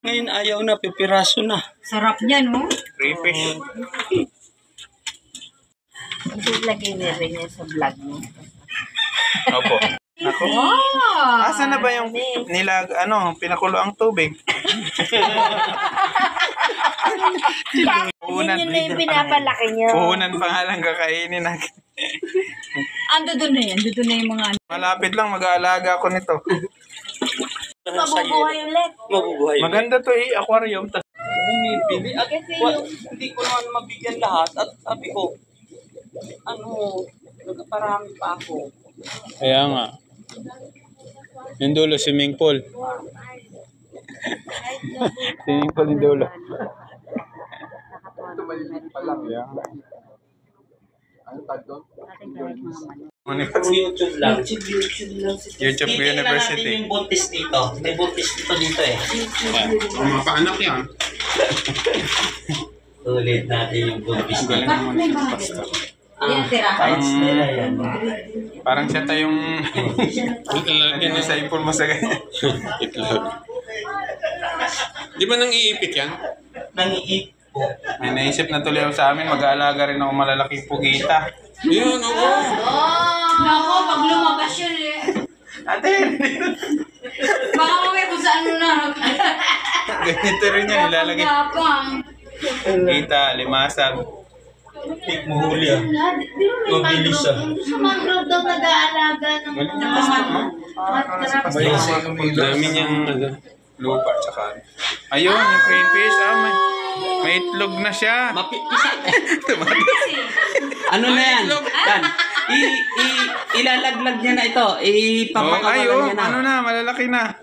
Ngayon ayaw na, pipiraso na. Sarap niya, no? Crayfish. Lagay niya rin yan sa vlog mo. Opo. Ako? Wow! Asa na ba yung pinakulo ang tubig? Puhunan. Yun na yung pinapalaki niyo. Puhunan pa nga lang kakainin natin. Ando doon na yan. Doon na yung mga ano. Malapit lang, mag-aalaga ako nito. Mabubuhay ulit. Mabubuhay. Maganda to aquarium. Bumibili. At hindi ko naman mabigyan lahat. At sabi ko, nagparami pa ako. Kaya nga. Yung dulo, swimming pool. Swimming pool yung dulo. YouTube lang. YouTube University. Natin yung buntis dito. May buntis dito eh. Mga paanak yan. Ulit natin yung buntis dito. Galing naman yung pastor. Kahit nila yan. Parang siya tayong sa ipon mo sa ganyan. Itlog. Di ba nang iipit yan? Nangiip po. May naisip na tuloy sa amin, mag-aalaga rin ako malalaking pugita. Yun, oo. Nako, pag lumabas yun eh. Ate, Baka mamaya kung saan na. ganito rin yan, ilalagay. Pugita, limasag. Tik mo huli ah. Mabilis ah. Sa mangrove daw nag-aalaga ng mga Dami niyang Lupa, tsaka. Ayun, yung crayfish, may itlog na siya. Ano na yan? Yan. Ilalaglag niya na ito. Ipapakawalan niya na. Ano na, malalaki na.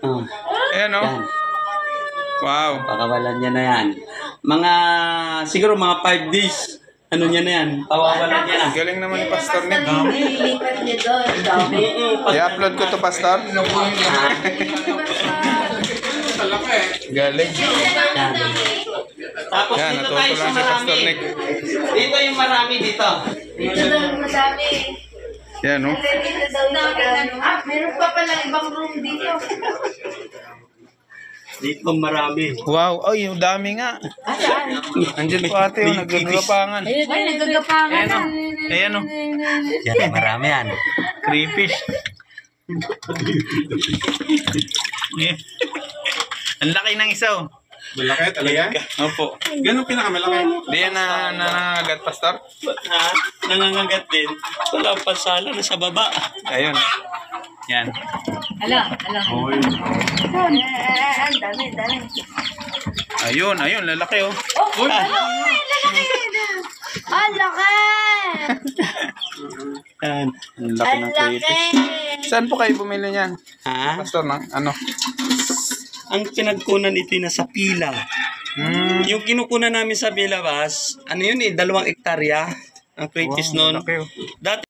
Ayan o. Yan. Wow. Pakawalan niya na yan. Siguro mga 5 days. Ano niya na yan? Pawawalan niya na. Galing naman ni Pastor Ned. Nililipat niya doon. Dami. I-upload ko to, Pastor. Galing. Yan. Tapos Yan, dito tayo natuto sa lang si Pastor marami. Nick. Dito yung marami dito. Dito daw madami. Yan o. Dito daw na. Meron pa pala ibang room dito. Dito marami. Wow, ay, yung dami nga. Andiyan po ate, naggagapangan. Ay, nagagapangan. Ayan o. Yan, marami yan. Crayfish. Ang laki ng isa o. malaki talaga. Opo. Ganun pinakamalaki. Di yan na nangangagat, Pastor? Ha? Nangangagat din. Wala pa sala na sa baba. Ayun. Yan. Ala. Ang dami. Ayun, lalaki o. Oh, lalaki. Ang laki. Yan. Ang laki ng crayfish. Saan po kayo bumili niyan? Ha? Pastor, ano? Ang pinagkunan ito na sa pila. Yung kinukunan namin sa Bilabas, 2 hektarya ang crayfish noon. Laki o. Dati